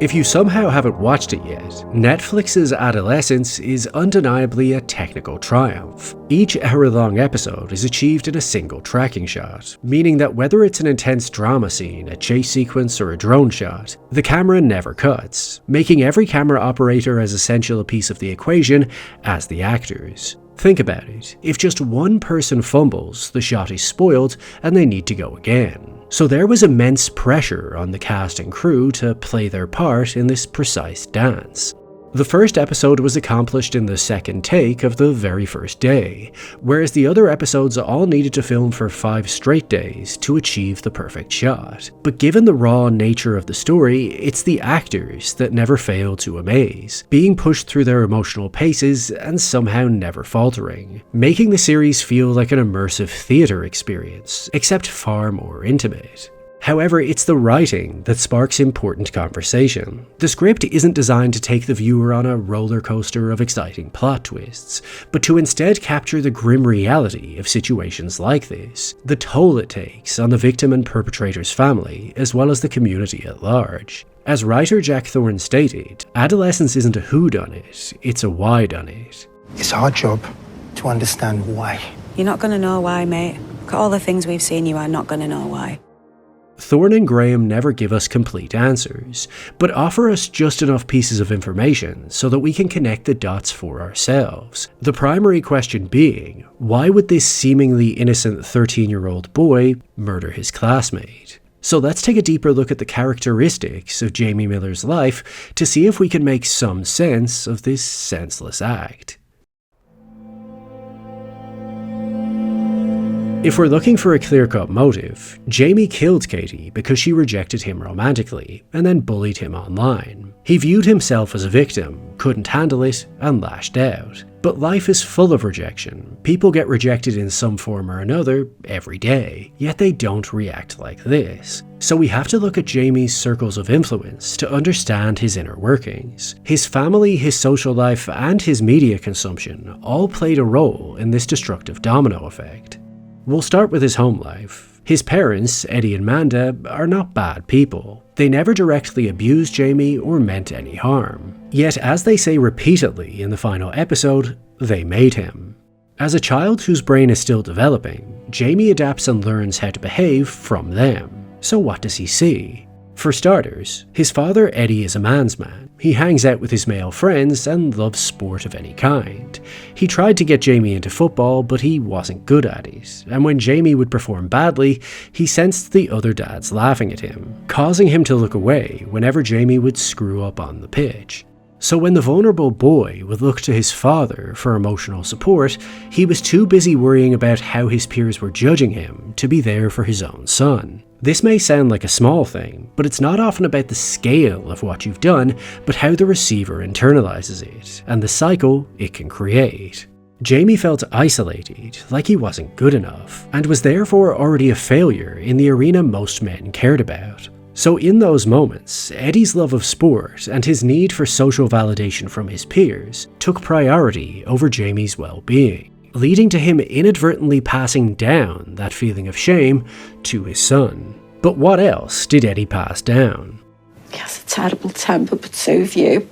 If you somehow haven't watched it yet, Netflix's Adolescence is undeniably a technical triumph. Each hour-long episode is achieved in a single tracking shot, meaning that whether it's an intense drama scene, a chase sequence, or a drone shot, the camera never cuts, making every camera operator as essential a piece of the equation as the actors. Think about it, if just one person fumbles, the shot is spoiled and they need to go again. So there was immense pressure on the cast and crew to play their part in this precise dance. The first episode was accomplished in the second take of the very first day, whereas the other episodes all needed to film for 5 straight days to achieve the perfect shot. But given the raw nature of the story, it's the actors that never fail to amaze, being pushed through their emotional paces and somehow never faltering, making the series feel like an immersive theatre experience, except far more intimate. However, it's the writing that sparks important conversation. The script isn't designed to take the viewer on a roller coaster of exciting plot twists, but to instead capture the grim reality of situations like this, the toll it takes on the victim and perpetrator's family, as well as the community at large. As writer Jack Thorne stated, Adolescence isn't a whodunit, it's a whydunit. It's our job to understand why. You're not going to know why, mate. Look at all the things we've seen, you are not going to know why. Thorne and Graham never give us complete answers, but offer us just enough pieces of information so that we can connect the dots for ourselves. The primary question being, why would this seemingly innocent 13-year-old boy murder his classmate? So let's take a deeper look at the characteristics of Jamie Miller's life to see if we can make some sense of this senseless act. If we're looking for a clear-cut motive, Jamie killed Katie because she rejected him romantically and then bullied him online. He viewed himself as a victim, couldn't handle it, and lashed out. But life is full of rejection. People get rejected in some form or another every day, yet they don't react like this. So we have to look at Jamie's circles of influence to understand his inner workings. His family, his social life, and his media consumption all played a role in this destructive domino effect. We'll start with his home life. His parents, Eddie and Manda, are not bad people. They never directly abused Jamie or meant any harm. Yet, as they say repeatedly in the final episode, they made him. As a child whose brain is still developing, Jamie adapts and learns how to behave from them. So what does he see? For starters, his father Eddie is a man's man. He hangs out with his male friends and loves sport of any kind. He tried to get Jamie into football, but he wasn't good at it, and when Jamie would perform badly, he sensed the other dads laughing at him, causing him to look away whenever Jamie would screw up on the pitch. So when the vulnerable boy would look to his father for emotional support, he was too busy worrying about how his peers were judging him to be there for his own son. This may sound like a small thing, but it's not often about the scale of what you've done, but how the receiver internalizes it, and the cycle it can create. Jamie felt isolated, like he wasn't good enough, and was therefore already a failure in the arena most men cared about. So in those moments, Eddie's love of sport and his need for social validation from his peers took priority over Jamie's well-being, leading to him inadvertently passing down that feeling of shame to his son. But what else did Eddie pass down? He has a terrible temper, but so have you.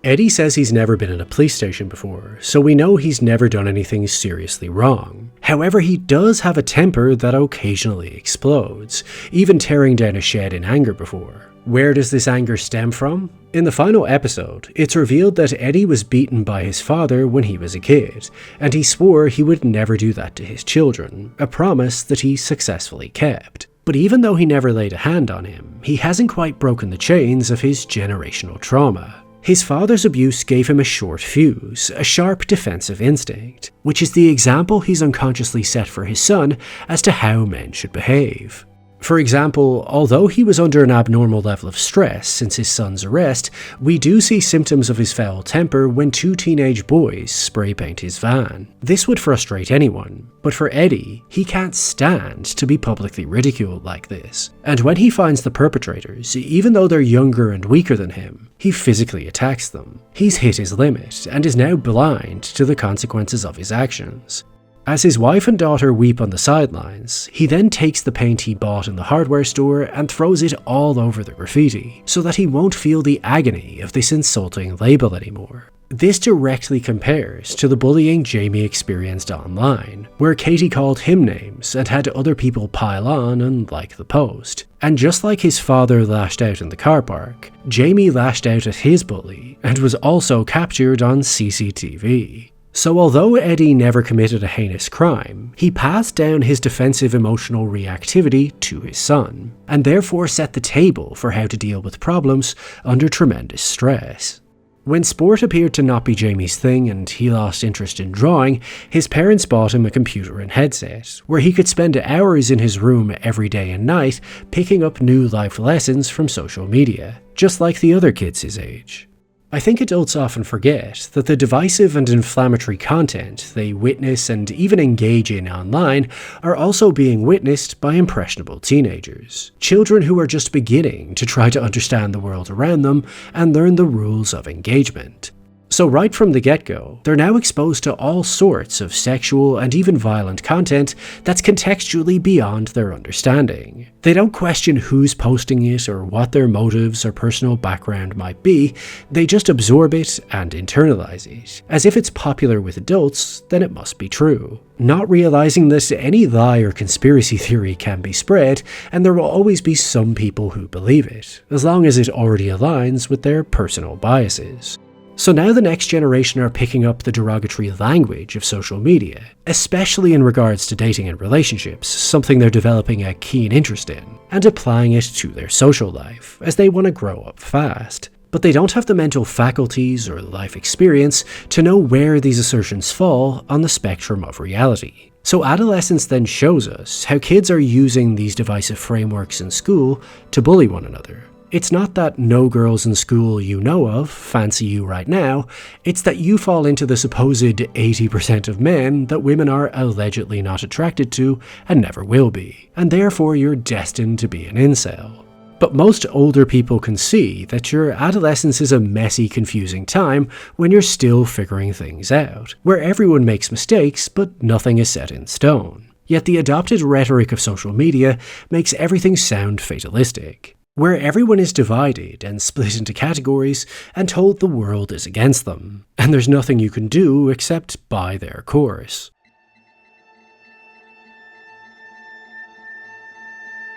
Eddie says he's never been in a police station before, so we know he's never done anything seriously wrong. However, he does have a temper that occasionally explodes, even tearing down a shed in anger before. Where does this anger stem from? In the final episode, it's revealed that Eddie was beaten by his father when he was a kid, and he swore he would never do that to his children, a promise that he successfully kept. But even though he never laid a hand on him, he hasn't quite broken the chains of his generational trauma. His father's abuse gave him a short fuse, a sharp defensive instinct, which is the example he's unconsciously set for his son as to how men should behave. For example, although he was under an abnormal level of stress since his son's arrest, we do see symptoms of his foul temper when 2 teenage boys spray paint his van. This would frustrate anyone, but for Eddie, he can't stand to be publicly ridiculed like this. And when he finds the perpetrators, even though they're younger and weaker than him, he physically attacks them. He's hit his limit and is now blind to the consequences of his actions. As his wife and daughter weep on the sidelines, he then takes the paint he bought in the hardware store and throws it all over the graffiti, so that he won't feel the agony of this insulting label anymore. This directly compares to the bullying Jamie experienced online, where Katie called him names and had other people pile on and like the post. And just like his father lashed out in the car park, Jamie lashed out at his bully and was also captured on CCTV. So although Eddie never committed a heinous crime, he passed down his defensive emotional reactivity to his son, and therefore set the table for how to deal with problems under tremendous stress. When sport appeared to not be Jamie's thing and he lost interest in drawing, his parents bought him a computer and headset, where he could spend hours in his room every day and night picking up new life lessons from social media, just like the other kids his age. I think adults often forget that the divisive and inflammatory content they witness and even engage in online are also being witnessed by impressionable teenagers, children who are just beginning to try to understand the world around them and learn the rules of engagement. So right from the get-go, they're now exposed to all sorts of sexual and even violent content that's contextually beyond their understanding. They don't question who's posting it or what their motives or personal background might be, they just absorb it and internalize it. As if it's popular with adults, then it must be true. Not realizing that any lie or conspiracy theory can be spread, and there will always be some people who believe it, as long as it already aligns with their personal biases. So now the next generation are picking up the derogatory language of social media, especially in regards to dating and relationships, something they're developing a keen interest in, and applying it to their social life, as they want to grow up fast. But they don't have the mental faculties or life experience to know where these assertions fall on the spectrum of reality. So adolescence then shows us how kids are using these divisive frameworks in school to bully one another. It's not that no girls in school you know of fancy you right now, it's that you fall into the supposed 80% of men that women are allegedly not attracted to and never will be, and therefore you're destined to be an incel. But most older people can see that your adolescence is a messy, confusing time when you're still figuring things out, where everyone makes mistakes but nothing is set in stone. Yet the adopted rhetoric of social media makes everything sound fatalistic, where everyone is divided and split into categories and told the world is against them, and there's nothing you can do except buy their course.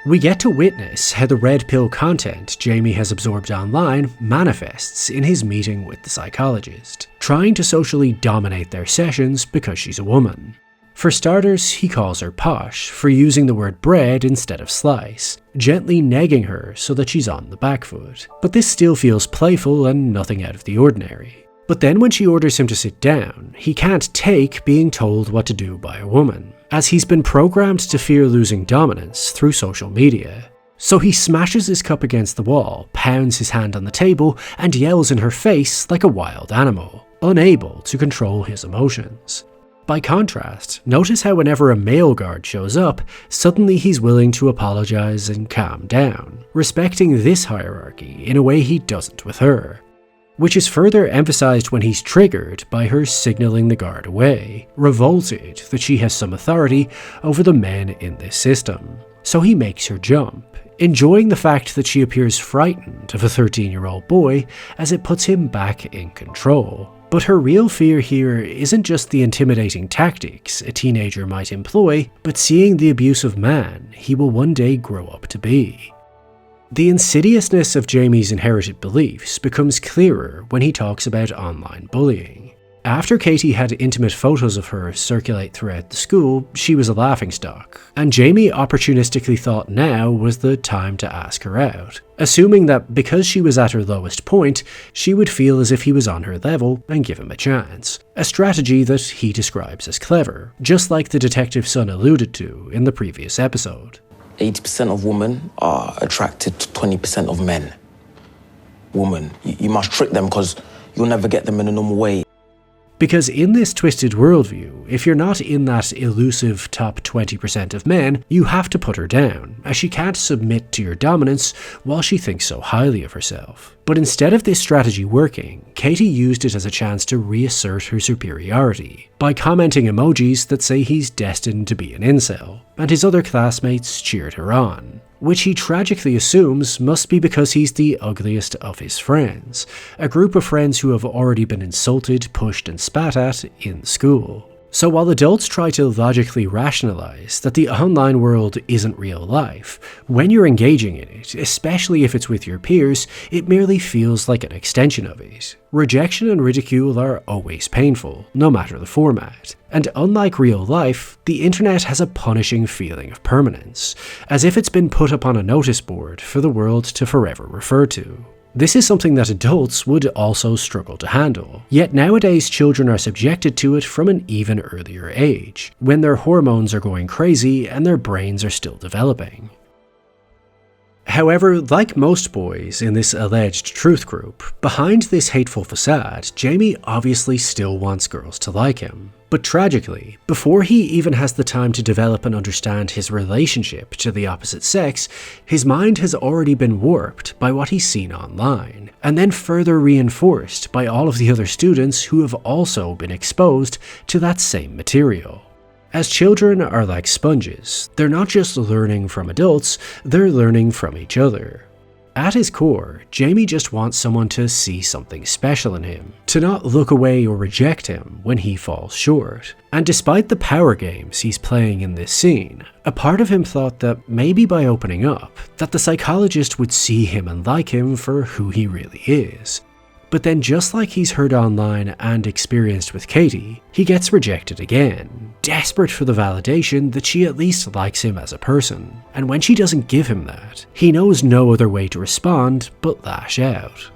We get to witness how the red pill content Jamie has absorbed online manifests in his meeting with the psychologist, trying to socially dominate their sessions because she's a woman. For starters, he calls her posh for using the word bread instead of slice, gently negging her so that she's on the back foot. But this still feels playful and nothing out of the ordinary. But then when she orders him to sit down, he can't take being told what to do by a woman, as he's been programmed to fear losing dominance through social media. So he smashes his cup against the wall, pounds his hand on the table, and yells in her face like a wild animal, unable to control his emotions. By contrast, notice how whenever a male guard shows up, suddenly he's willing to apologize and calm down, respecting this hierarchy in a way he doesn't with her. Which is further emphasized when he's triggered by her signaling the guard away, revolted that she has some authority over the men in this system. So he makes her jump, enjoying the fact that she appears frightened of a 13-year-old boy as it puts him back in control. But her real fear here isn't just the intimidating tactics a teenager might employ, but seeing the abusive man he will one day grow up to be. The insidiousness of Jamie's inherited beliefs becomes clearer when he talks about online bullying. After Katie had intimate photos of her circulate throughout the school, she was a laughingstock, and Jamie opportunistically thought now was the time to ask her out, assuming that because she was at her lowest point, she would feel as if he was on her level and give him a chance. A strategy that he describes as clever, just like the detective's son alluded to in the previous episode. 80% of women are attracted to 20% of men. Woman, you must trick them because you'll never get them in a normal way. Because in this twisted worldview, if you're not in that elusive top 20% of men, you have to put her down, as she can't submit to your dominance while she thinks so highly of herself. But instead of this strategy working, Katie used it as a chance to reassert her superiority by commenting emojis that say he's destined to be an incel, and his other classmates cheered her on, which he tragically assumes must be because he's the ugliest of his friends, a group of friends who have already been insulted, pushed and spat at in school. So while adults try to logically rationalize that the online world isn't real life, when you're engaging in it, especially if it's with your peers, it merely feels like an extension of it. Rejection and ridicule are always painful, no matter the format. And unlike real life, the internet has a punishing feeling of permanence, as if it's been put up on a notice board for the world to forever refer to. This is something that adults would also struggle to handle, yet nowadays children are subjected to it from an even earlier age, when their hormones are going crazy and their brains are still developing. However, like most boys in this alleged truth group, behind this hateful facade, Jamie obviously still wants girls to like him. But tragically, before he even has the time to develop and understand his relationship to the opposite sex, his mind has already been warped by what he's seen online, and then further reinforced by all of the other students who have also been exposed to that same material. As children are like sponges, they're not just learning from adults, they're learning from each other. At his core, Jamie just wants someone to see something special in him, to not look away or reject him when he falls short. And despite the power games he's playing in this scene, a part of him thought that maybe by opening up, that the psychologist would see him and like him for who he really is. But then just like he's heard online and experienced with Katie, he gets rejected again, desperate for the validation that she at least likes him as a person. And when she doesn't give him that, he knows no other way to respond but lash out.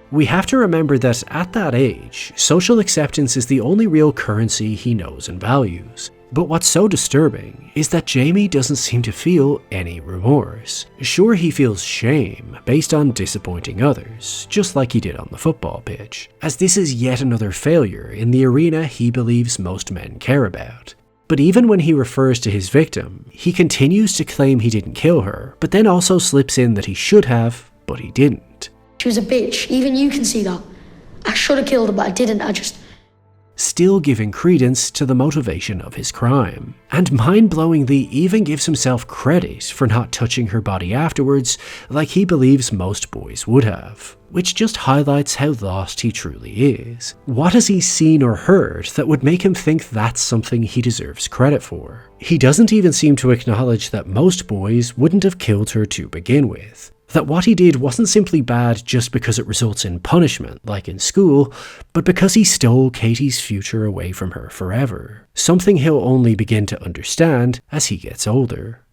We have to remember that at that age, social acceptance is the only real currency he knows and values. But what's so disturbing is that Jamie doesn't seem to feel any remorse. Sure, he feels shame based on disappointing others, just like he did on the football pitch, as this is yet another failure in the arena he believes most men care about. But even when he refers to his victim, he continues to claim he didn't kill her, but then also slips in that he should have, but he didn't. She was a bitch, even you can see that. I should have killed her, but I didn't, Still giving credence to the motivation of his crime. And mind-blowingly even gives himself credit for not touching her body afterwards like he believes most boys would have. Which just highlights how lost he truly is. What has he seen or heard that would make him think that's something he deserves credit for? He doesn't even seem to acknowledge that most boys wouldn't have killed her to begin with. That what he did wasn't simply bad just because it results in punishment, like in school, but because he stole Katie's future away from her forever. Something he'll only begin to understand as he gets older.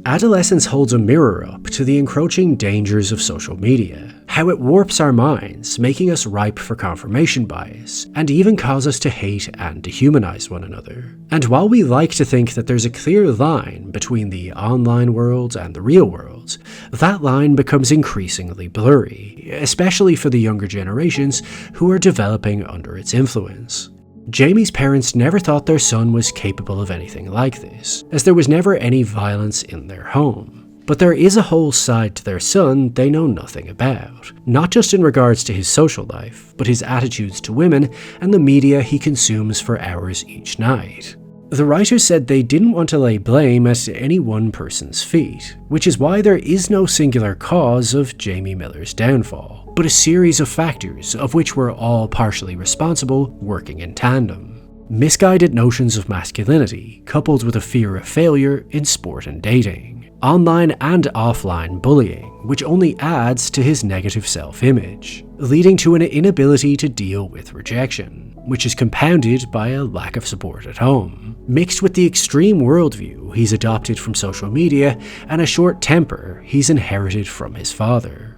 Adolescence holds a mirror up to the encroaching dangers of social media, how it warps our minds, making us ripe for confirmation bias, and even cause us to hate and dehumanize one another. And while we like to think that there's a clear line between the online world and the real world, that line becomes increasingly blurry, especially for the younger generations who are developing under its influence. Jamie's parents never thought their son was capable of anything like this, as there was never any violence in their home. But there is a whole side to their son they know nothing about, not just in regards to his social life, but his attitudes to women and the media he consumes for hours each night. The writers said they didn't want to lay blame at any one person's feet, which is why there is no singular cause of Jamie Miller's downfall, but a series of factors of which we're all partially responsible working in tandem. Misguided notions of masculinity, coupled with a fear of failure in sport and dating. Online and offline bullying, which only adds to his negative self-image, leading to an inability to deal with rejection, which is compounded by a lack of support at home, mixed with the extreme worldview he's adopted from social media and a short temper he's inherited from his father.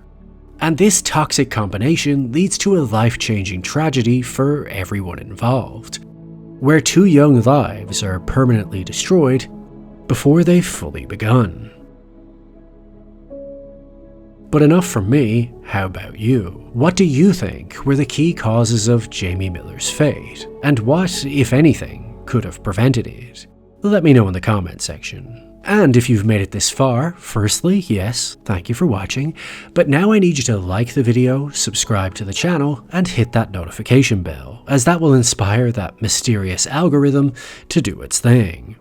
And this toxic combination leads to a life-changing tragedy for everyone involved, where two young lives are permanently destroyed before they've fully begun. But enough from me, how about you? What do you think were the key causes of Jamie Miller's fate? And what, if anything, could have prevented it? Let me know in the comments section. And if you've made it this far, firstly, yes, thank you for watching, but now I need you to like the video, subscribe to the channel, and hit that notification bell, as that will inspire that mysterious algorithm to do its thing.